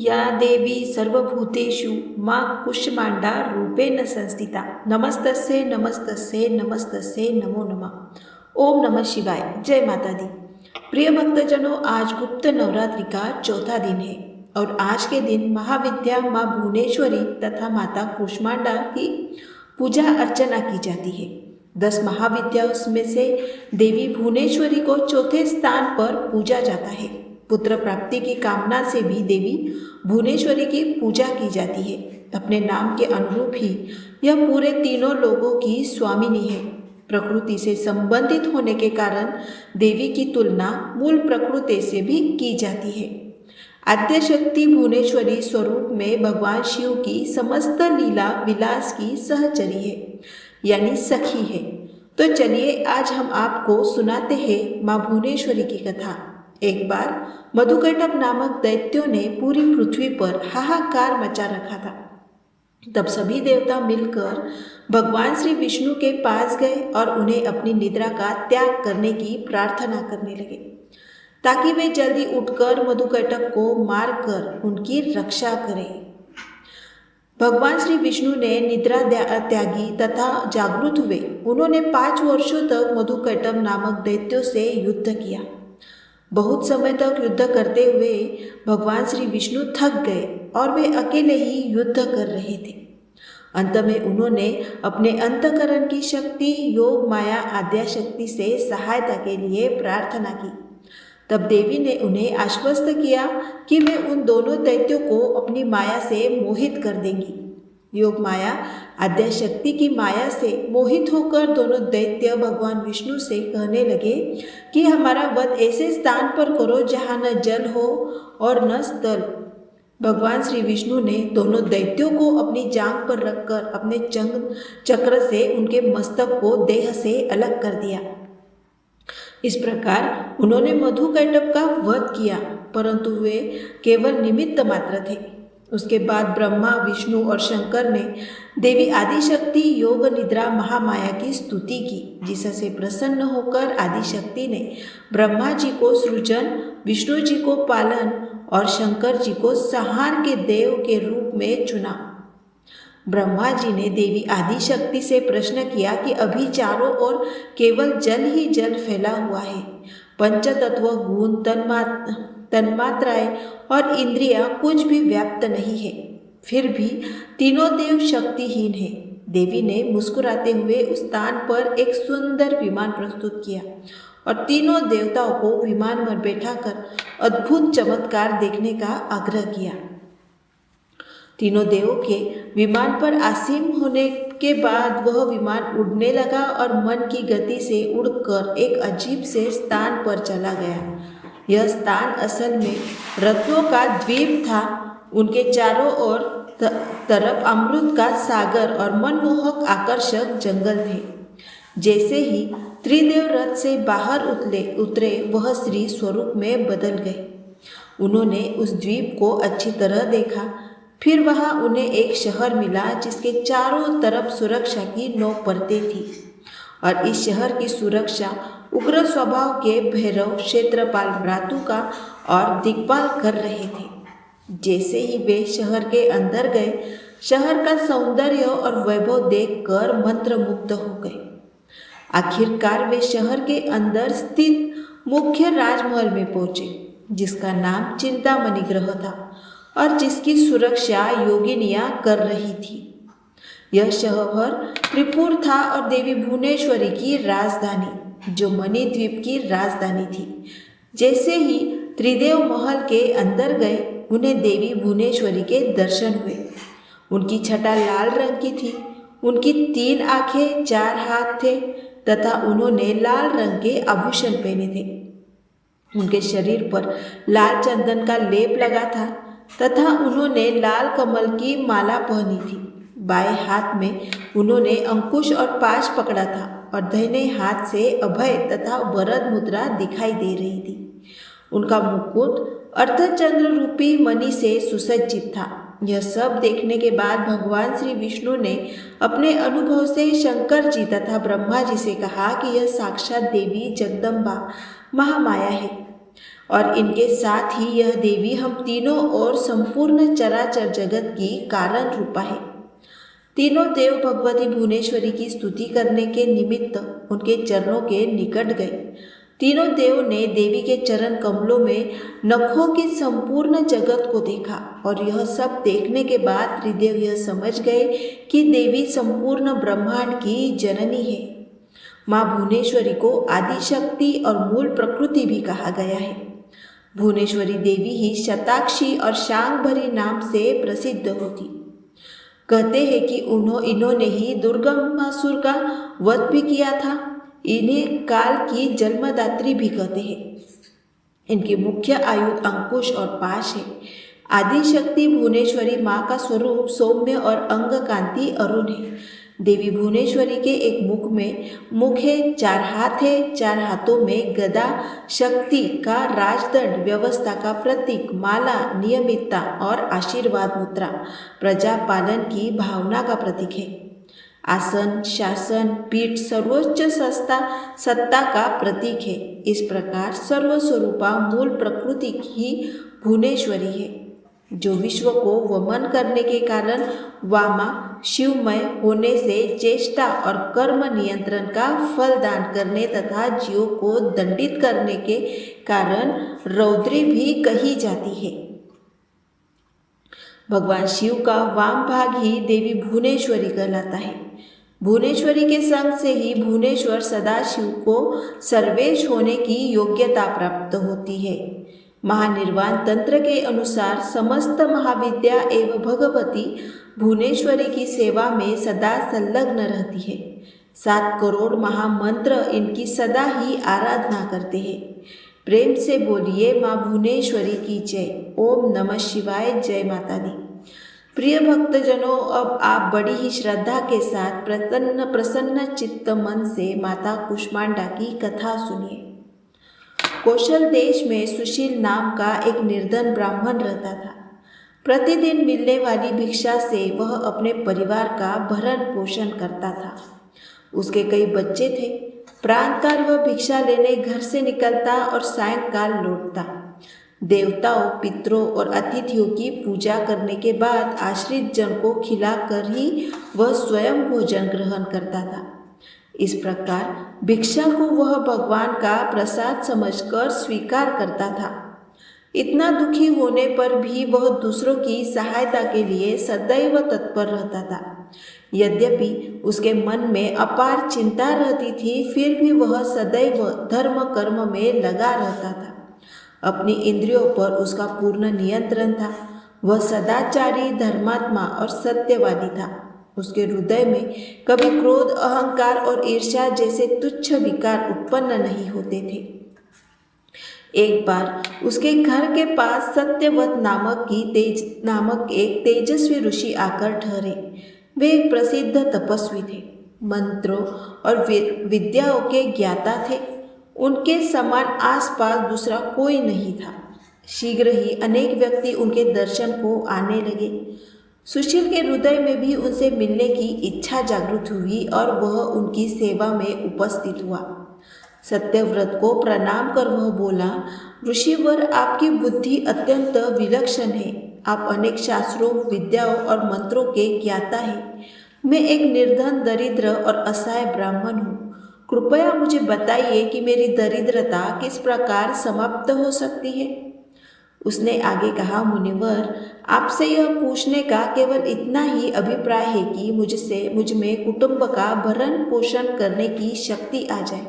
या देवी सर्वभूतेषु मां कुष्मांडा रूपेण संस्थिता नमस्तस्ये नमस्तस्ये नमस्तस्ये नमो नमः। ओम नमः शिवाय। जय माता दी। प्रिय भक्तजनों, आज गुप्त नवरात्रि का चौथा दिन है और आज के दिन महाविद्या माँ भुवनेश्वरी तथा माता कुष्मांडा की पूजा अर्चना की जाती है। 10 महाविद्याओं में से देवी भुवनेश्वरी को चौथे स्थान पर पूजा जाता है। पुत्र प्राप्ति की कामना से भी देवी भुवनेश्वरी की पूजा की जाती है। अपने नाम के अनुरूप ही यह पूरे तीनों लोगों की स्वामिनी है। प्रकृति से संबंधित होने के कारण देवी की तुलना मूल प्रकृति से भी की जाती है। आद्य शक्ति भुवनेश्वरी स्वरूप में भगवान शिव की समस्त लीला विलास की सहचरी है, यानी सखी है। तो चलिए आज हम आपको सुनाते हैं माँ भुवनेश्वरी की कथा। एक बार मधुकैटभ नामक दैत्यों ने पूरी पृथ्वी पर हाहाकार मचा रखा था। तब सभी देवता मिलकर भगवान श्री विष्णु के पास गए और उन्हें अपनी निद्रा का त्याग करने की प्रार्थना करने लगे, ताकि वे जल्दी उठकर मधुकैटभ को मारकर उनकी रक्षा करें। भगवान श्री विष्णु ने निद्रा त्यागी तथा जागृत हुए। उन्होंने 5 वर्षों तक मधुकैटभ नामक दैत्यों से युद्ध किया। बहुत समय तक युद्ध करते हुए भगवान श्री विष्णु थक गए और वे अकेले ही युद्ध कर रहे थे। अंत में उन्होंने अपने अंतःकरण की शक्ति योग माया आद्या शक्ति से सहायता के लिए प्रार्थना की। तब देवी ने उन्हें आश्वस्त किया कि वे उन दोनों दैत्यों को अपनी माया से मोहित कर देंगी। योग माया आद्या शक्ति की माया से मोहित होकर दोनों दैत्य भगवान विष्णु से कहने लगे कि हमारा वध ऐसे स्थान पर करो जहाँ न जल हो और न स्थल। भगवान श्री विष्णु ने दोनों दैत्यों को अपनी जांघ पर रखकर अपने चक्र से उनके मस्तक को देह से अलग कर दिया। इस प्रकार उन्होंने मधुकैटभ का वध किया, परंतु वे केवल निमित्त मात्र थे। उसके बाद ब्रह्मा विष्णु और शंकर ने देवी आदिशक्ति योग निद्रा महामाया की स्तुति की, जिससे प्रसन्न होकर आदिशक्ति ने ब्रह्मा जी को सृजन, विष्णु जी को पालन और शंकर जी को संहार के देव के रूप में चुना। ब्रह्मा जी ने देवी आदिशक्ति से प्रश्न किया कि अभी चारों ओर केवल जल ही जल फैला हुआ है। पंचतत्व गुण तन्मात्राएं और इंद्रियां कुछ भी व्याप्त नहीं है, फिर भी तीनों देव शक्तिहीन है। देवी ने मुस्कुराते हुए उस स्थान पर एक सुंदर विमान प्रस्तुत किया और तीनों देवताओं को विमान में बैठाकर अद्भुत चमत्कार देखने का आग्रह किया। तीनों देवों के विमान पर आसीन होने के बाद वह विमान उड़ने लगा और मन की गति से उड़कर एक अजीब से स्थान पर चला गया। यह स्थान असल में रत्नों का द्वीप था। उनके चारों ओर तरफ अमृत का सागर और मनमोहक आकर्षक जंगल थे। जैसे ही त्रिदेव रथ से बाहर उतरे वह श्री स्वरूप में बदल गए। उन्होंने उस द्वीप को अच्छी तरह देखा। फिर वहां उन्हें एक शहर मिला जिसके चारों तरफ सुरक्षा की 9 परतें थी और इस शहर की सुरक्षा उग्र स्वभाव के भैरव क्षेत्रपाल भ्रातुका और दिक्पाल कर रहे थे। जैसे ही वे शहर के अंदर गए, शहर का सौंदर्य और वैभव देखकर मंत्रमुग्ध हो गए। आखिरकार वे शहर के अंदर स्थित मुख्य राजमहल में पहुंचे, जिसका नाम चिंतामणि ग्रह था और जिसकी सुरक्षा योगिनियां कर रही थी। यह शहर त्रिपुर था और देवी भुवनेश्वरी की राजधानी, जो मणिद्वीप की राजधानी थी। जैसे ही त्रिदेव महल के अंदर गए, उन्हें देवी भुवनेश्वरी के दर्शन हुए। उनकी छटा लाल रंग की थी। उनकी 3 आंखें, 4 हाथ थे तथा उन्होंने लाल रंग के आभूषण पहने थे। उनके शरीर पर लाल चंदन का लेप लगा था तथा उन्होंने लाल कमल की माला पहनी थी। बाएं हाथ में उन्होंने अंकुश और पाश पकड़ा था और दाहिने हाथ से अभय तथा वरद मुद्रा दिखाई दे रही थी। उनका मुकुट अर्धचंद्र रूपी मणि से सुसज्जित था। यह सब देखने के बाद भगवान श्री विष्णु ने अपने अनुभव से शंकर जी तथा ब्रह्मा जी से कहा कि यह साक्षात देवी जगदम्बा महामाया है और इनके साथ ही यह देवी हम तीनों और संपूर्ण चराचर जगत की कारण रूपा है। तीनों देव भगवती भुवनेश्वरी की स्तुति करने के निमित्त उनके चरणों के निकट गए। तीनों देव ने देवी के चरण कमलों में नखों की संपूर्ण जगत को देखा और यह सब देखने के बाद त्रिदेव यह समझ गए कि देवी संपूर्ण ब्रह्मांड की जननी है। माँ भुवनेश्वरी को आदि शक्ति और मूल प्रकृति भी कहा गया है। भुवनेश्वरी देवी ही शताक्षी और शांगभरी नाम से प्रसिद्ध होती। कहते हैं कि इन्होंने ही दुर्गमासुर का वध भी किया था। इन्हें काल की जन्मदात्री भी कहते हैं। इनकी मुख्य आयुध अंकुश और पाश है। आदि शक्ति भुवनेश्वरी माँ का स्वरूप सौम्य और अंग कांति अरुण है। देवी भुवनेश्वरी के एक मुख है, 4 हाथ है, 4 हाथों में गदा, शक्ति का राजदंड, व्यवस्था का प्रतीक, माला, नियमितता और आशीर्वाद मुद्रा, प्रजा पालन की भावना का प्रतीक है। आसन, शासन, पीठ सर्वोच्च सत्ता का प्रतीक है। इस प्रकार सर्वस्वरूपा मूल प्रकृति की भुवनेश्वरी है, जो विश्व को वमन करने के कारण वामा शिवमय होने से चेष्टा और कर्म नियंत्रण का फल दान करने तथा जीवों को दंडित करने के कारण रौद्री भी कही जाती है। भगवान शिव का वाम भाग ही देवी भुवनेश्वरी कहलाता है। भुवनेश्वरी के संग से ही भुवनेश्वर सदाशिव को सर्वेश होने की योग्यता प्राप्त होती है। महानिर्वाण तंत्र के अनुसार समस्त महाविद्या एवं भगवती भुवनेश्वरी की सेवा में सदा संलग्न रहती है। 7 करोड़ महामंत्र इनकी सदा ही आराधना करते हैं। प्रेम से बोलिए माँ भुवनेश्वरी की जय। ओम नमः शिवाय। जय माता दी। प्रिय भक्तजनों, अब आप बड़ी ही श्रद्धा के साथ प्रसन्न चित्त मन से माता कुष्मांडा की कथा सुनिए। कौशल देश में सुशील नाम का एक निर्धन ब्राह्मण रहता था। प्रतिदिन मिलने वाली भिक्षा से वह अपने परिवार का भरण पोषण करता था। उसके कई बच्चे थे। प्रातःकाल वह भिक्षा लेने घर से निकलता और सायंकाल लौटता। देवताओं, पितरों और अतिथियों की पूजा करने के बाद आश्रित जन को खिलाकर ही वह स्वयं भोजन ग्रहण करता था। इस प्रकार भिक्षा को वह भगवान का प्रसाद समझकर स्वीकार करता था। इतना दुखी होने पर भी वह दूसरों की सहायता के लिए सदैव तत्पर रहता था। यद्यपि उसके मन में अपार चिंता रहती थी, फिर भी वह सदैव धर्म कर्म में लगा रहता था। अपनी इंद्रियों पर उसका पूर्ण नियंत्रण था। वह सदाचारी, धर्मात्मा और सत्यवादी था। उसके हृदय में कभी क्रोध, अहंकार और ईर्ष्या जैसे तुच्छ विकार उत्पन्न नहीं होते थे। एक बार उसके घर के पास सत्यवत नामक एक तेजस्वी ऋषि आकर ठहरे। वे एक प्रसिद्ध तपस्वी थे। मंत्रों और विद्याओं के ज्ञाता थे। उनके समान आसपास दूसरा कोई नहीं था। शीघ्र ही अनेक व्यक्ति उनके दर्शन को आने लगे। सुशील के हृदय में भी उनसे मिलने की इच्छा जागृत हुई और वह उनकी सेवा में उपस्थित हुआ। सत्यव्रत को प्रणाम कर वह बोला, ऋषिवर, आपकी बुद्धि अत्यंत विलक्षण है। आप अनेक शास्त्रों, विद्याओं और मंत्रों के ज्ञाता हैं। मैं एक निर्धन, दरिद्र और असहाय ब्राह्मण हूँ। कृपया मुझे बताइए कि मेरी दरिद्रता किस प्रकार समाप्त हो सकती है। उसने आगे कहा, मुनिवर, आपसे यह पूछने का केवल इतना ही अभिप्राय है कि मुझ में कुटुंब का भरण पोषण करने की शक्ति आ जाए।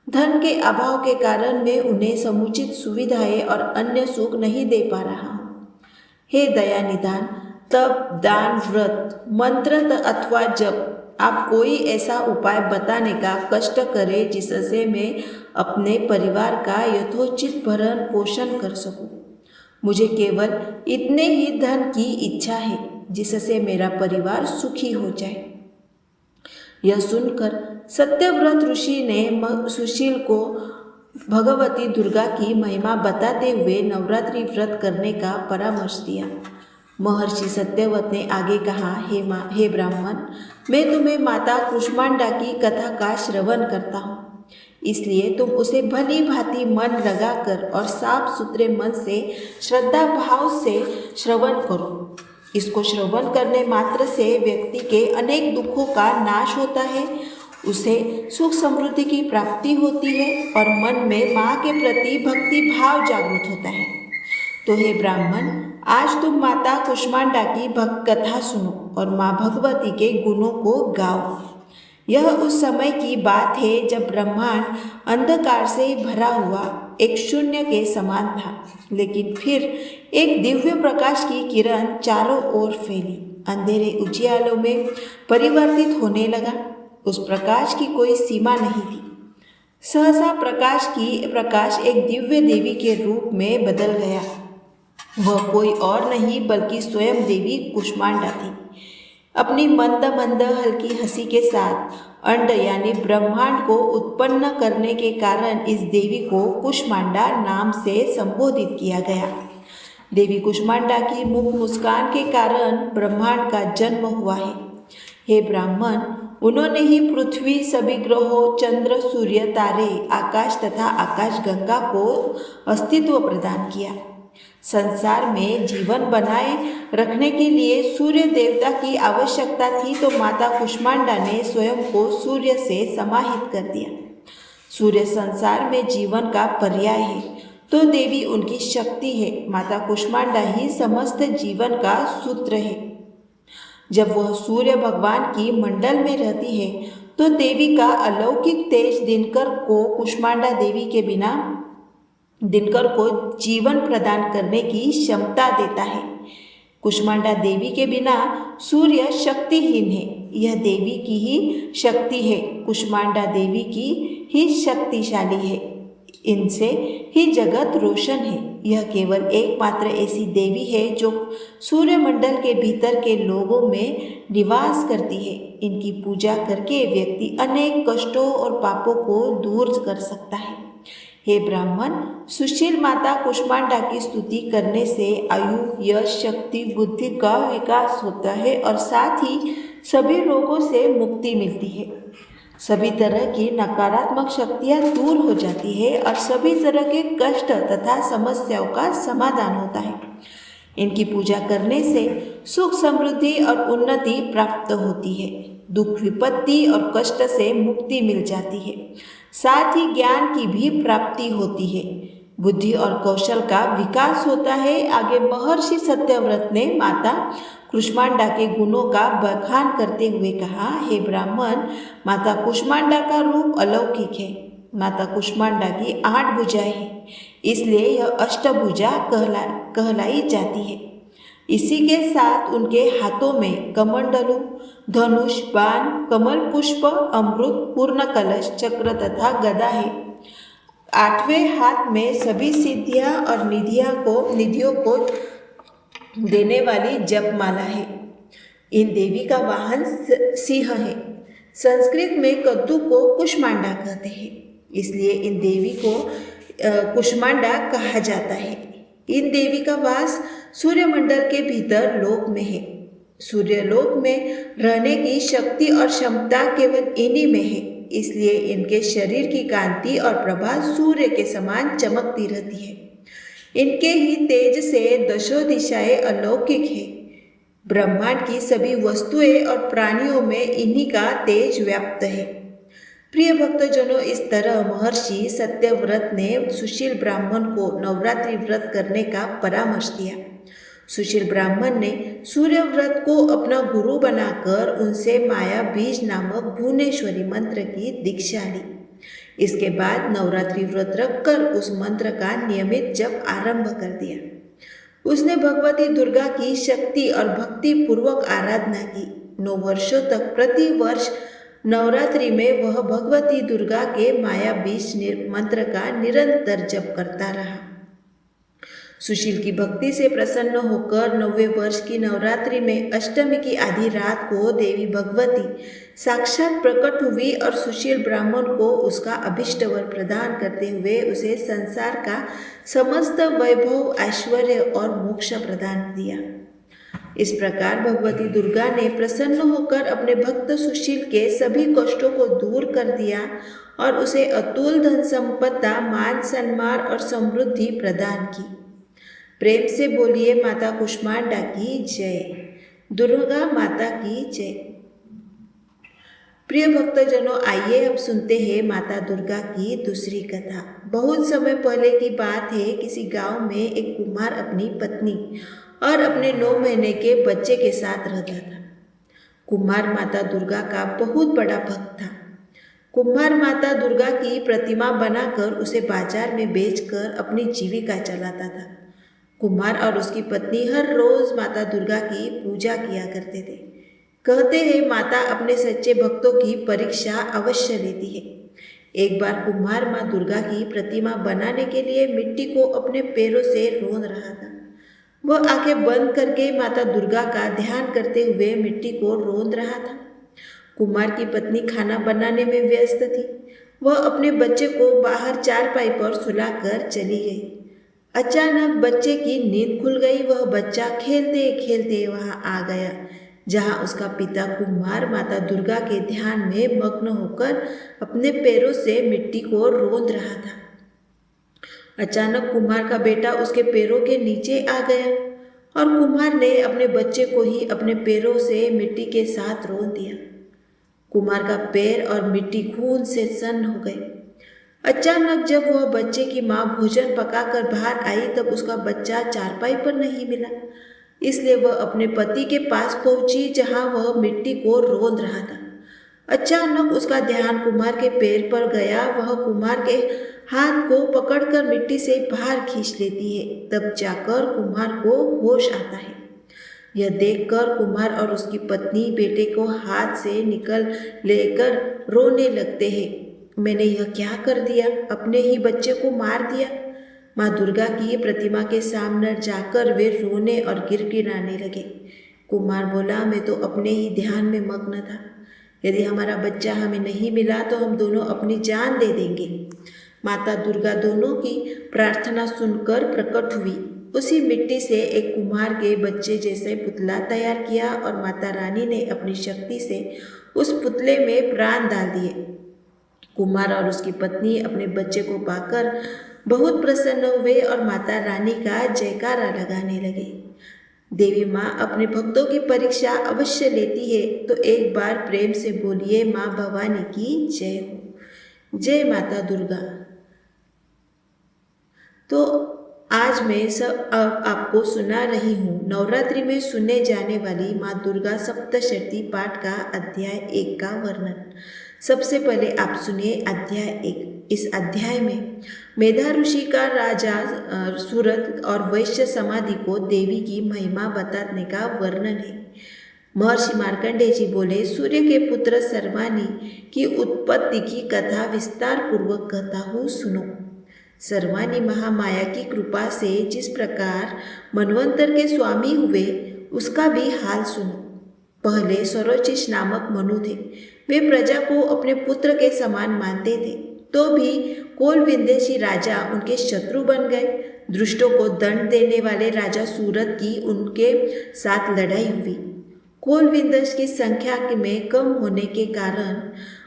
धन के अभाव के कारण मैं उन्हें समुचित सुविधाएं और अन्य सुख नहीं दे पा रहा हूँ। हे दया निधान, तप, दान, व्रत, मंत्र अथवा जप, आप कोई ऐसा उपाय बताने का कष्ट करें जिससे मैं अपने परिवार का यथोचित भरण पोषण कर सकूं। मुझे केवल इतने ही धन की इच्छा है जिससे मेरा परिवार सुखी हो जाए। यह सुनकर सत्यव्रत ऋषि ने सुशील को भगवती दुर्गा की महिमा बताते हुए नवरात्रि व्रत करने का परामर्श दिया। महर्षि सत्यव्रत ने आगे कहा, हे ब्राह्मण, मैं तुम्हें माता कुष्मांडा की कथा का श्रवण करता हूँ। इसलिए तुम उसे भली भांति मन लगाकर और साफ सुथरे मन से श्रद्धा भाव से श्रवण करो। इसको श्रवण करने मात्र से व्यक्ति के अनेक दुखों का नाश होता है, उसे सुख समृद्धि की प्राप्ति होती है और मन में माँ के प्रति भक्ति भाव जागृत होता है। तो हे ब्राह्मण, आज तुम माता कुष्मांडा की भक्त कथा सुनो और माँ भगवती के गुणों को गाओ। यह उस समय की बात है जब ब्रह्मांड अंधकार से भरा हुआ एक शून्य के समान था, लेकिन फिर एक दिव्य प्रकाश की किरण चारों ओर फैली, अंधेरे उजियालों में परिवर्तित होने लगा। उस प्रकाश की कोई सीमा नहीं थी। सहसा प्रकाश एक दिव्य देवी के रूप में बदल गया। वह कोई और नहीं बल्कि स्वयं देवी कुष्मांडा थी। अपनी मंद मंद हल्की हंसी के साथ अंड यानी ब्रह्मांड को उत्पन्न करने के कारण इस देवी को कुष्मांडा नाम से संबोधित किया गया। देवी कुष्मांडा की मुख मुस्कान के कारण ब्रह्मांड का जन्म हुआ है। हे ब्राह्मण, उन्होंने ही पृथ्वी, सभी ग्रहों, चंद्र, सूर्य, तारे, आकाश तथा आकाशगंगा को अस्तित्व प्रदान किया। संसार में जीवन बनाए रखने के लिए सूर्य देवता की आवश्यकता थी, तो माता कुष्मांडा ने स्वयं को सूर्य से समाहित कर दिया। सूर्य संसार में जीवन का पर्याय है, तो देवी उनकी शक्ति है। माता कुष्मांडा ही समस्त जीवन का सूत्र है। जब वह सूर्य भगवान की मंडल में रहती है, तो देवी का अलौकिक तेज दिनकर को जीवन प्रदान करने की क्षमता देता है। कुष्मांडा देवी के बिना सूर्य शक्तिहीन है। यह देवी की ही शक्ति है। कुष्मांडा देवी की ही शक्तिशाली है। इनसे ही जगत रोशन है। यह केवल एकमात्र ऐसी देवी है जो सूर्यमंडल के भीतर के लोगों में निवास करती है। इनकी पूजा करके व्यक्ति अनेक कष्टों और पापों को दूर कर सकता है। हे ब्राह्मण, सुशील माता कुष्मांडा की स्तुति करने से आयु, यश, शक्ति, बुद्धि का विकास होता है और साथ ही सभी रोगों से मुक्ति मिलती है। सभी तरह की नकारात्मक शक्तियाँ दूर हो जाती है और सभी तरह के कष्ट तथा समस्याओं का समाधान होता है। इनकी पूजा करने से सुख, समृद्धि और उन्नति प्राप्त होती है। दुख, विपत्ति और कष्ट से मुक्ति मिल जाती है। साथ ही ज्ञान की भी प्राप्ति होती है। बुद्धि और कौशल का विकास होता है। आगे महर्षि सत्यव्रत ने माता कुष्मांडा के गुणों का बखान करते हुए कहा, हे ब्राह्मण, माता कुष्मांडा का रूप अलौकिक है। माता कुष्मांडा की 8 भुजाएं हैं, इसलिए यह अष्टभुजा कहलाई जाती है। इसी के साथ उनके हाथों में कमंडलू, धनुष, बाण, कमल पुष्प, अमृत, पूर्ण कलश, चक्र तथा गदा है। 8वें हाथ में सभी सिद्धियां और निधियों को देने वाली जपमाला है। इन देवी का वाहन सिंह है। संस्कृत में कद्दू को कुष्मांडा कहते हैं, इसलिए इन देवी को कुष्मांडा कहा जाता है। इन देवी का वास सूर्यमंडल के भीतर लोक में है। सूर्यलोक में रहने की शक्ति और क्षमता केवल इन्हीं में है, इसलिए इनके शरीर की कांति और प्रभा सूर्य के समान चमकती रहती है। इनके ही तेज से दशों दिशाएं अलौकिक है। ब्रह्मांड की सभी वस्तुएं और प्राणियों में इन्हीं का तेज व्याप्त है। प्रिय भक्तजनों, इस तरह महर्षि सत्यव्रत ने सुशील ब्राह्मण को नवरात्रि व्रत करने का परामर्श दिया। सुशील ब्राह्मण ने सूर्य व्रत को अपना गुरु बनाकर उनसे माया बीज नामक भुवनेश्वरी मंत्र की दीक्षा ली। इसके बाद नवरात्रि व्रत रखकर उस मंत्र का नियमित जप आरंभ कर दिया। उसने भगवती दुर्गा की शक्ति और भक्ति पूर्वक आराधना की। 9 वर्षों तक प्रति वर्ष नवरात्रि में वह भगवती दुर्गा के माया बीज मंत्र का निरंतर जप करता रहा। सुशील की भक्ति से प्रसन्न होकर 9वें वर्ष की नवरात्रि में अष्टमी की आधी रात को देवी भगवती साक्षात प्रकट हुई और सुशील ब्राह्मण को उसका अभिष्ट वर प्रदान करते हुए उसे संसार का समस्त वैभव, ऐश्वर्य और मोक्ष प्रदान दिया। इस प्रकार भगवती दुर्गा ने प्रसन्न होकर अपने भक्त सुशील के सभी कष्टों को दूर कर दिया और उसे अतुल धन संपदा, मान सम्मान और समृद्धि प्रदान की। प्रेम से बोलिए माता कुष्मांडा की जय, दुर्गा माता की जय। प्रिय भक्तजनों, आइए अब सुनते हैं माता दुर्गा की दूसरी कथा। बहुत समय पहले की बात है। किसी गांव में एक कुम्हार अपनी पत्नी और अपने 9 महीने के बच्चे के साथ रहता था। कुम्हार माता दुर्गा का बहुत बड़ा भक्त था। कुम्हार माता दुर्गा की प्रतिमा बनाकर उसे बाजार में बेचकर अपनी जीविका चलाता था। कुम्हार और उसकी पत्नी हर रोज माता दुर्गा की पूजा किया करते थे। कहते हैं माता अपने सच्चे भक्तों की परीक्षा अवश्य लेती है। एक बार कुम्हार माँ दुर्गा की प्रतिमा बनाने के लिए मिट्टी को अपने पैरों से रौंद रहा था। वह आंखें बंद करके माता दुर्गा का ध्यान करते हुए मिट्टी को रौंद रहा था। कुम्हार की पत्नी खाना बनाने में व्यस्त थी। वह अपने बच्चे को बाहर चारपाई पर सुलाकर चली गई। अचानक बच्चे की नींद खुल गई। वह बच्चा खेलते खेलते वहां आ गया जहां उसका पिता कुम्हार माता दुर्गा के ध्यान में मग्न होकर अपने पैरों से मिट्टी को रौंद रहा था। अचानक कुम्हार का बेटा उसके पैरों के नीचे आ गया और कुम्हार ने अपने बच्चे को ही अपने पैरों से मिट्टी के साथ रौंद दिया। कुम्हार का पैर और मिट्टी खून से सन्न हो गए। अचानक जब वह बच्चे की माँ भोजन पकाकर बाहर आई तब उसका बच्चा चारपाई पर नहीं मिला। इसलिए वह अपने पति के पास पहुंची जहां वह मिट्टी को रौंद रहा था। अचानक उसका ध्यान कुम्हार के पैर पर गया। वह कुम्हार के हाथ को पकड़कर मिट्टी से बाहर खींच लेती है। तब जाकर कुम्हार को होश आता है। यह देखकर कुम्हार और उसकी पत्नी बेटे को हाथ से निकल लेकर रोने लगते हैं। मैंने यह क्या कर दिया? अपने ही बच्चे को मार दिया। माँ दुर्गा की प्रतिमा के सामने जाकर वे रोने और गिड़गिड़ाने लगे। कुम्हार बोला, मैं तो अपने ही ध्यान में मग्न था। यदि हमारा बच्चा हमें नहीं मिला तो हम दोनों अपनी जान दे देंगे। माता दुर्गा दोनों की प्रार्थना सुनकर प्रकट हुई। उसी मिट्टी से एक कुम्हार के बच्चे जैसे पुतला तैयार किया और माता रानी ने अपनी शक्ति से उस पुतले में प्राण डाल दिए। कुम्हार और उसकी पत्नी अपने बच्चे को पाकर बहुत प्रसन्न हुए और माता रानी का जयकारा लगाने लगे। देवी माँ अपने भक्तों की परीक्षा अवश्य लेती है, तो एक बार प्रेम से बोलिए माँ भवानी की जय हो। जय माता दुर्गा। तो आज मैं सब आपको सुना रही हूँ नवरात्रि में सुने जाने वाली माँ दुर्गा सप्तशती पाठ का अध्याय 1 का वर्णन। सबसे पहले आप सुनिए अध्याय 1। इस अध्याय में मेधा ऋषि का राजा सूरत और वैश्य समाधि को देवी की महिमा बताने का वर्णन है। महर्षि मार्कंडेय जी बोले, सूर्य के पुत्र सर्वानी की उत्पत्ति की कथा विस्तार पूर्वक कहता हूँ, सुनो। सर्वानी महामाया की कृपा से जिस प्रकार मनवंतर के स्वामी हुए उसका भी हाल सुनो। पहले सरोचिष नामक मनु थे। वे प्रजा को अपने पुत्र के समान मानते थे, तो भी कोलविंदेशी राजा उनके शत्रु बन गए। दुष्टों को दंड देने वाले राजा सूरत की उनके साथ लड़ाई हुई। कोलविंदेश की संख्या में कम होने के कारण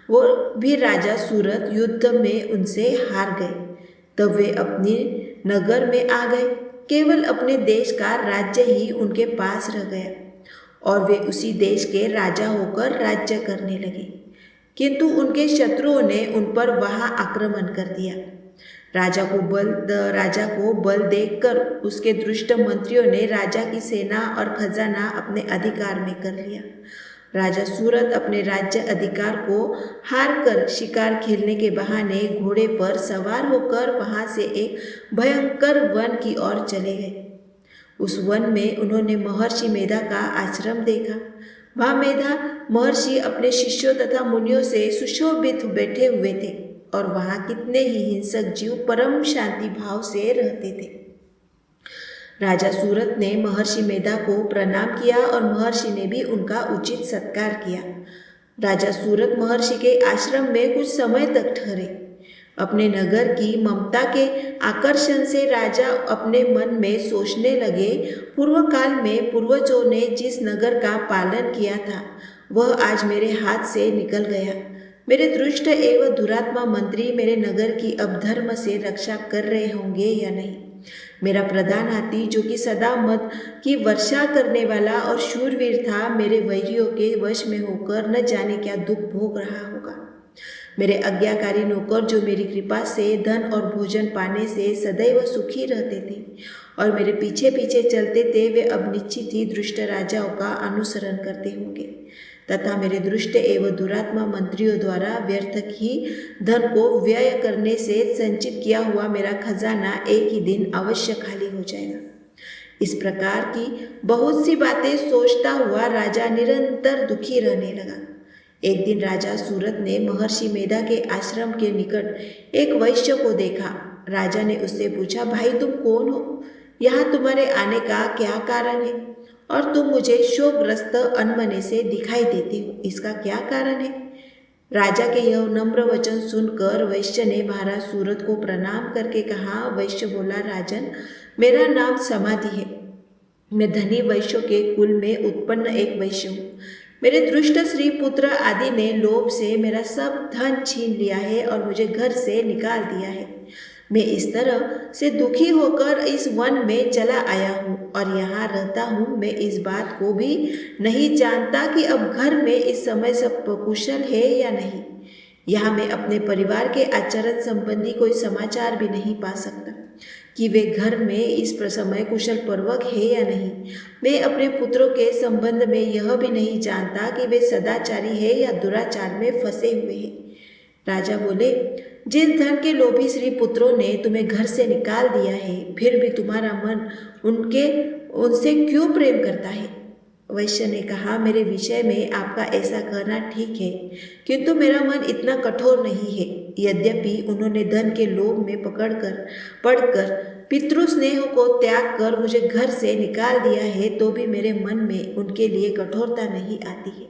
वो भी राजा सूरत युद्ध में उनसे हार गए। तब वे अपने नगर में आ गए। केवल अपने देश का राज्य ही उनके पास रह गया और वे उसी देश के राजा होकर राज्य करने लगे। किंतु उनके शत्रुओं ने उन पर वहां आक्रमण कर दिया। राजा को बल देखकर उसके दुष्ट मंत्रियों ने राजा की सेना और खजाना अपने अधिकार में कर लिया। राजा सूरत अपने राज्य अधिकार को हार कर शिकार खेलने के बहाने घोड़े पर सवार होकर वहां से एक भयंकर वन की ओर चले गए। उस वन में उन्होंने महर्षि मेधा का आश्रम देखा। वहाँ मेधा महर्षि अपने शिष्यों तथा मुनियों से सुशोभित बैठे हुए थे और वहाँ कितने ही हिंसक जीव परम शांति भाव से रहते थे। राजा सूरत ने महर्षि मेधा को प्रणाम किया और महर्षि ने भी उनका उचित सत्कार किया। राजा सूरत महर्षि के आश्रम में कुछ समय तक ठहरे। अपने नगर की ममता के आकर्षण से राजा अपने मन में सोचने लगे, पूर्व काल में पूर्वजों ने जिस नगर का पालन किया था वह आज मेरे हाथ से निकल गया। मेरे दुष्ट एवं दुरात्मा मंत्री मेरे नगर की अब धर्म से रक्षा कर रहे होंगे या नहीं। मेरा प्रधान हाथी जो कि सदा मद की वर्षा करने वाला और शूरवीर था, मेरे वैरियों के वश में होकर न जाने क्या दुख भोग रहा होगा। मेरे आज्ञाकारी नौकर जो मेरी कृपा से धन और भोजन पाने से सदैव सुखी रहते थे और मेरे पीछे पीछे चलते थे, वे अब निश्चित ही दुष्ट राजाओं का अनुसरण करते होंगे तथा मेरे दुष्ट एवं दुरात्मा मंत्रियों द्वारा व्यर्थ ही धन को व्यय करने से संचित किया हुआ मेरा खजाना एक ही दिन अवश्य खाली हो जाएगा। इस प्रकार की बहुत सी बातें सोचता हुआ राजा निरंतर दुखी रहने लगा। एक दिन राजा सूरत ने महर्षि मेधा के आश्रम के निकट एक वैश्य को देखा। राजा ने उससे पूछा, भाई तुम कौन हो? यहाँ तुम्हारे आने का क्या कारण है? और तुम मुझे शोकग्रस्त अनमने से दिखाई देती हो, इसका क्या कारण है? राजा के यह नम्र वचन सुनकर वैश्य ने महाराज सूरत को प्रणाम करके कहा। वैश्य बोला, राजन, मेरा नाम समाधि है। मैं धनी वैश्यों के कुल में उत्पन्न एक वैश्य हूँ। मेरे दुष्ट स्त्री पुत्र आदि ने लोभ से मेरा सब धन छीन लिया है और मुझे घर से निकाल दिया है। मैं इस तरह से दुखी होकर इस वन में चला आया हूँ और यहाँ रहता हूँ। मैं इस बात को भी नहीं जानता कि अब घर में इस समय सब कुशल है या नहीं। यहाँ मैं अपने परिवार के आचरण संबंधी कोई समाचार भी नहीं पा सकता कि वे घर में इस समय कुशल पूर्वक है या नहीं। मैं अपने पुत्रों के संबंध में यह भी नहीं जानता कि वे सदाचारी है या दुराचार में फंसे हुए हैं। राजा बोले, जिस धन के लोभी श्री पुत्रों ने तुम्हें घर से निकाल दिया है, फिर भी तुम्हारा मन उनसे क्यों प्रेम करता है? वैश्य ने कहा, मेरे विषय में आपका ऐसा कहना ठीक है, किंतु मेरा मन इतना कठोर नहीं है। यद्यपि उन्होंने धन के लोभ में पड़कर पितृस्नेह को त्याग कर मुझे घर से निकाल दिया है, तो भी मेरे मन में उनके लिए कठोरता नहीं आती है।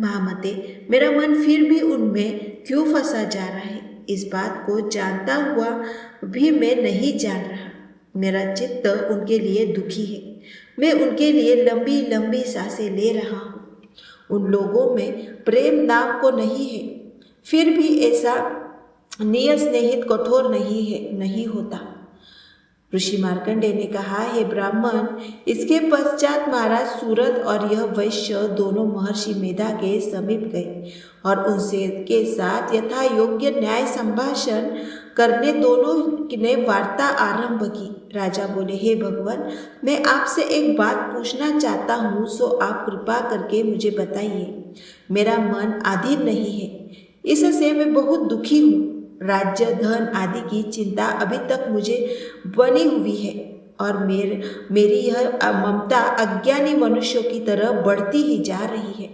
महामते, मेरा मन फिर भी उनमें क्यों फंसा जा रहा है? इस बात को जानता हुआ भी मैं नहीं जान रहा। मेरा चित्त उनके लिए दुखी है। मैं उनके लिए लंबी लंबी सांसें ले रहा हूँ। उन लोगों में प्रेम नाम को नहीं है, फिर भी ऐसा नियत स्नेहित कठोर नहीं होता। ऋषि मार्कंडेय ने कहा, हे ब्राह्मण, इसके पश्चात महाराज सूरत और यह वैश्य दोनों महर्षि मेधा के समीप गए और उनसे के साथ यथा योग्य न्याय संभाषण करने दोनों ने वार्ता आरंभ की। राजा बोले, हे भगवान, मैं आपसे एक बात पूछना चाहता हूँ, सो आप कृपा करके मुझे बताइए। मेरा मन अधीर नहीं है, इससे मैं बहुत दुखी हूँ। राज्य धन आदि की चिंता अभी तक मुझे बनी हुई है और मेरी यह ममता अज्ञानी मनुष्यों की तरह बढ़ती ही जा रही है।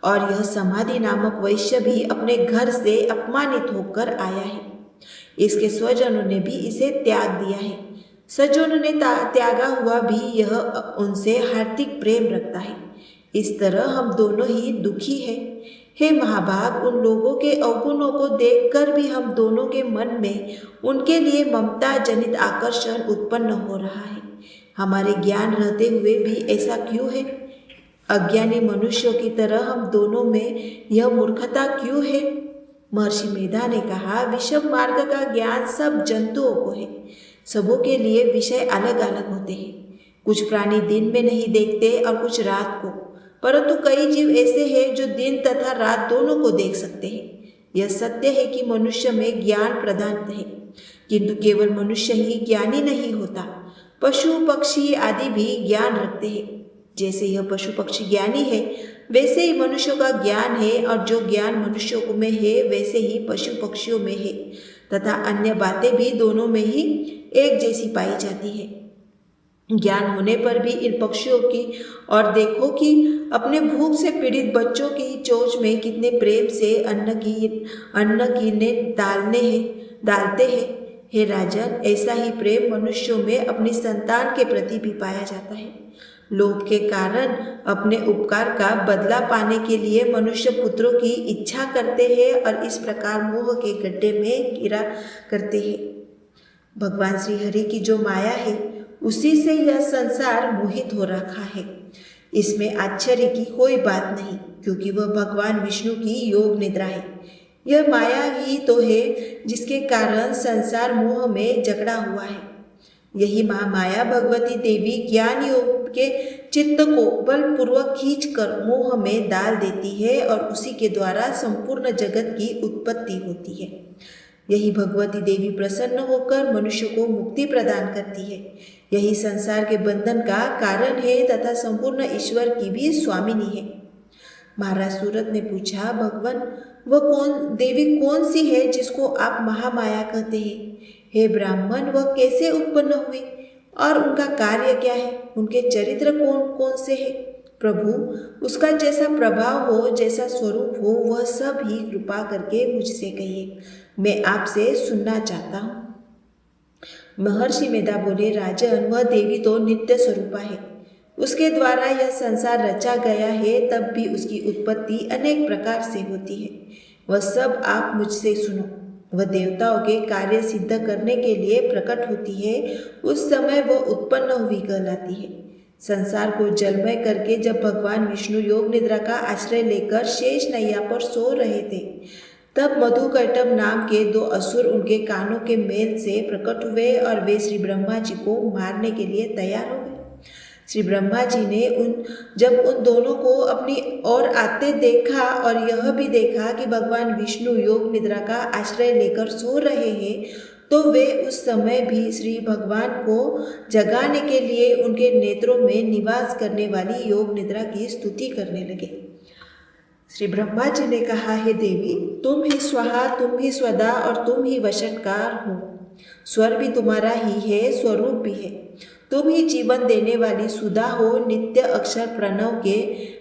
और यह समाधि नामक वैश्य भी अपने घर से अपमानित होकर आया है। इसके स्वजनों ने भी इसे त्याग दिया है। सज्जनों ने त्यागा हुआ भी यह उनसे हार्दिक प्रेम रखता है। इस तरह हम दोनों ही दुखी हैं। हे महाभाग, उन लोगों के अवगुणों को देखकर भी हम दोनों के मन में उनके लिए ममता जनित आकर्षण उत्पन्न हो रहा है। हमारे ज्ञान रहते हुए भी ऐसा क्यों है? अज्ञानी मनुष्यों की तरह हम दोनों में यह मूर्खता क्यों है? महर्षि मेधा ने कहा, विषम मार्ग का ज्ञान सब जंतुओं को है। सबों के लिए विषय अलग अलग होते हैं। कुछ प्राणी दिन में नहीं देखते और कुछ रात को, परंतु कई जीव ऐसे हैं जो दिन तथा रात दोनों को देख सकते हैं। यह सत्य है कि मनुष्य में ज्ञान प्रधान है, किंतु केवल मनुष्य ही ज्ञानी नहीं होता। पशु पक्षी आदि भी ज्ञान रखते हैं। जैसे यह पशु पक्षी ज्ञानी है, वैसे ही मनुष्यों का ज्ञान है, और जो ज्ञान मनुष्यों में है वैसे ही पशु पक्षियों में है, तथा अन्य बातें भी दोनों में ही एक जैसी पाई जाती है। ज्ञान होने पर भी इन पक्षियों की और देखो कि अपने भूख से पीड़ित बच्चों की चोंच में कितने प्रेम से अन्न कीने डालते हैं। हे राजन, ऐसा ही प्रेम मनुष्यों में अपनी संतान के प्रति भी पाया जाता है। लोभ के कारण अपने उपकार का बदला पाने के लिए मनुष्य पुत्रों की इच्छा करते हैं और इस प्रकार मोह के गड्ढे में गिरा करते हैं। भगवान श्री हरि की जो माया है उसी से यह संसार मोहित हो रखा है। इसमें आश्चर्य की कोई बात नहीं, क्योंकि वह भगवान विष्णु की योग निद्रा है। यह माया ही तो है जिसके कारण संसार मोह में जकड़ा हुआ है। यही माया भगवती देवी ज्ञान योग के चित्त को बलपूर्वक खींचकर मोह में डाल देती है और उसी के द्वारा संपूर्ण जगत की उत्पत्ति होती है। यही भगवती देवी प्रसन्न होकर मनुष्य को मुक्ति प्रदान करती है। यही संसार के बंधन का कारण है तथा संपूर्ण ईश्वर की भी स्वामिनी है। महाराज सूरत ने पूछा, भगवान वह देवी कौन सी है जिसको आप महामाया कहते हैं? हे ब्राह्मण, वह कैसे उत्पन्न हुई और उनका कार्य क्या है? उनके चरित्र कौन कौन से हैं? प्रभु, उसका जैसा प्रभाव हो, जैसा स्वरूप हो, वह सब ही कृपा करके मुझसे कहिए, मैं आपसे सुनना चाहता हूँ। महर्षि मेधा बोले, राजन, वह देवी तो नित्य स्वरूपा है। उसके द्वारा यह संसार रचा गया है, तब भी उसकी उत्पत्ति अनेक प्रकार से होती है। वह सब आप मुझसे सुनो। वह देवताओं के कार्य सिद्ध करने के लिए प्रकट होती है, उस समय वह उत्पन्न हुई कहलाती है। संसार को जलमय करके जब भगवान विष्णु योग निद्रा का आश्रय लेकर शेष नैया पर सो रहे थे, तब मधुकैटभ नाम के 2 असुर उनके कानों के मेल से प्रकट हुए और वे श्री ब्रह्मा जी को मारने के लिए तैयार हो गए। श्री ब्रह्मा जी ने जब उन दोनों को अपनी ओर आते देखा और यह भी देखा कि भगवान विष्णु योग निद्रा का आश्रय लेकर सो रहे हैं, तो वे उस समय भी श्री भगवान को जगाने के लिए उनके नेत्रों में निवास करने वाली योग निद्रा की स्तुति करने लगे। श्री ब्रह्मा जी ने कहा, हे देवी, तुम ही स्वाहा, तुम ही स्वदा और तुम ही वशटकार हो। स्वर भी तुम्हारा ही है, स्वरूप भी है। तुम ही जीवन देने वाली सुधा हो। नित्य अक्षर प्रणव के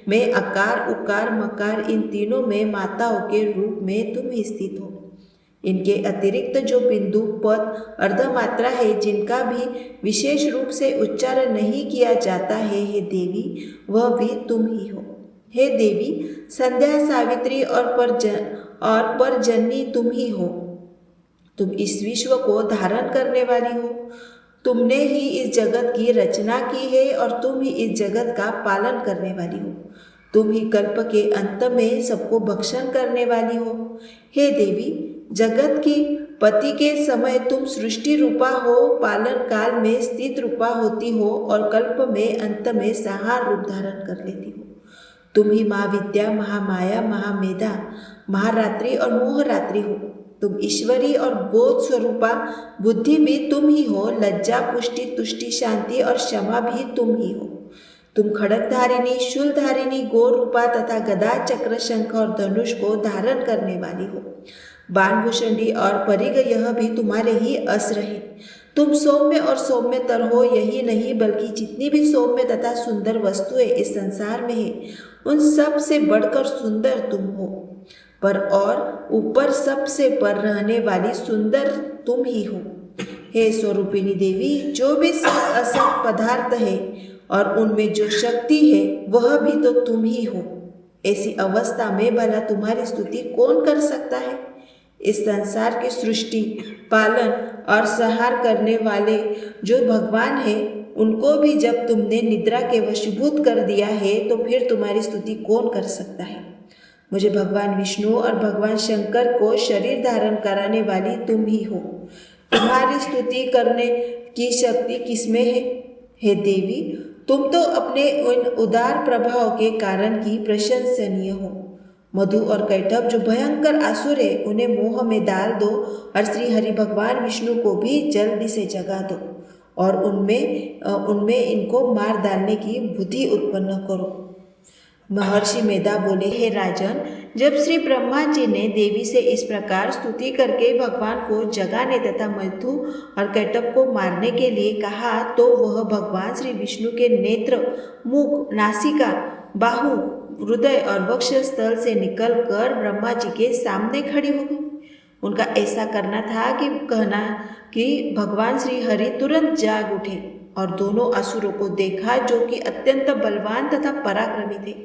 में अकार, उकार, मकार, इन तीनों में माताओं के रूप में तुम ही स्थित हो। इनके अतिरिक्त जो बिंदु, पद, अर्धमात्रा है, जिनका भी विशेष रूप से उच्चारण नहीं किया जाता है, हे देवी, वह भी तुम ही हो। हे देवी, संध्या, सावित्री और परजननी तुम ही हो। तुम इस विश्व को धारण करने वाली हो। तुमने ही इस जगत की रचना की है और तुम ही इस जगत का पालन करने वाली हो। तुम ही कल्प के अंत में सबको भक्षण करने वाली हो। हे देवी, जगत की पति के समय तुम सृष्टि रूपा हो, पालन काल में स्थित रूपा होती हो और कल्प में अंत में संहार रूप धारण कर लेती हो। तुम ही महाविद्या, महामाया, महामेधा, महारात्रि और मोहरात्रि हो। तुम ईश्वरी और बोध स्वरूपा बुद्धि भी तुम ही हो। लज्जा, पुष्टि, तुष्टि, शांति और क्षमा भी तुम ही हो। तुम खड़गधारिणी, शूलधारिणी, गौर रूपा तथा गदा, चक्र, शंख और धनुष को धारण करने वाली हो। बाण, भूषणी और परिग यह भी तुम्हारे ही अस्त्र हैं। तुम सौम्य और सौम्यतर हो। यही नहीं बल्कि जितनी भी सौम्य तथा सुंदर वस्तुएं इस संसार में है, उन सब से बढ़कर सुंदर तुम हो। पर और ऊपर सबसे पर रहने वाली सुंदर तुम ही हो। हे स्वरूपिणी देवी, जो भी सत असत पदार्थ है और उनमें जो शक्ति है, वह भी तो तुम ही हो। ऐसी अवस्था में भला तुम्हारी स्तुति कौन कर सकता है? इस संसार की सृष्टि, पालन और संहार करने वाले जो भगवान है, उनको भी जब तुमने निद्रा के वशीभूत कर दिया है, तो फिर तुम्हारी स्तुति कौन कर सकता है? मुझे भगवान विष्णु और भगवान शंकर को शरीर धारण कराने वाली तुम ही हो। तुम्हारी स्तुति करने की शक्ति किसमें है? हे देवी, तुम तो अपने उन उदार प्रभाव के कारण की प्रशंसनीय हो। मधु और कैटभ जो भयंकर आसुर है, उन्हें मोह में डाल दो और श्री हरि भगवान विष्णु को भी जल्दी से जगा दो और उनमें इनको मार डालने की बुद्धि उत्पन्न करो। महर्षि मेधा बोले, हे राजन, जब श्री ब्रह्मा जी ने देवी से इस प्रकार स्तुति करके भगवान को जगाने तथा मधु और कैटभ को मारने के लिए कहा, तो वह भगवान श्री विष्णु के नेत्र, मुख, नासिका, बाहु, हृदय और वक्षस्थल से निकलकर ब्रह्मा जी के सामने खड़ी हो गई। उनका ऐसा करना था कि कहना कि भगवान श्री हरि तुरंत जाग उठे और दोनों असुरों को देखा जो कि अत्यंत बलवान तथा पराक्रमी थे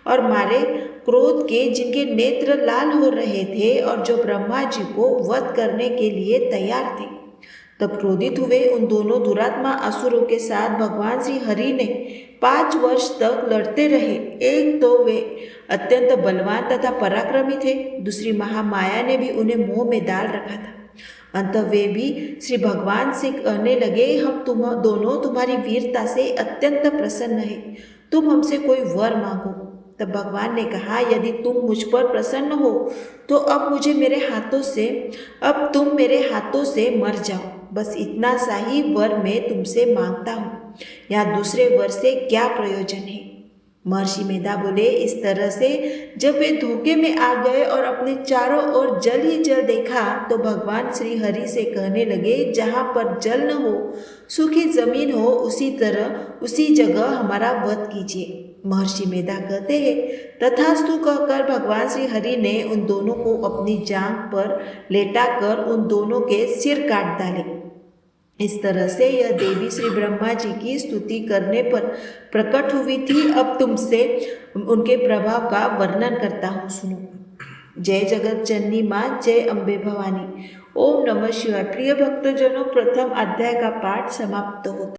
और मारे क्रोध के जिनके नेत्र लाल हो रहे थे और जो ब्रह्मा जी को वध करने के लिए तैयार थे। तब क्रोधित हुए उन दोनों दुरात्मा असुरों के साथ भगवान श्री हरि ने 5 वर्ष तक लड़ते रहे। एक तो वे अत्यंत बलवान तथा पराक्रमी थे, दूसरी महामाया ने भी उन्हें मोह में डाल रखा था। अंत वे भी श्री भगवान से कहने लगे, हम दोनों तुम्हारी वीरता से अत्यंत प्रसन्न हैं, तुम हमसे कोई वर मांगो। तब भगवान ने कहा, यदि तुम मुझ पर प्रसन्न हो तो अब तुम मेरे हाथों से मर जाओ, बस इतना सा ही वर मैं तुमसे मांगता हूँ, यहाँ दूसरे वर से क्या प्रयोजन है। महर्षि मेधा बोले, इस तरह से जब वे धोखे में आ गए और अपने चारों ओर जल ही जल देखा तो भगवान श्री हरि से कहने लगे, जहाँ पर जल न हो, सूखी जमीन हो, उसी जगह हमारा वध कीजिए। महर्षि मेधा कहते हैं, तथास्तु कहकर भगवान श्री हरि ने उन दोनों को अपनी जांघ पर लेटाकर उन दोनों के सिर काट डाले। इस तरह से यह देवी श्री ब्रह्मा जी की स्तुति करने पर प्रकट हुई थी। अब तुमसे उनके प्रभाव का वर्णन करता हूँ, सुनो। जय जगत जननी माँ, जय अम्बे भवानी। ओम नमः शिवाय। प्रिय भक्तजनों, प्रथम अध्याय का पाठ समाप्त होता है।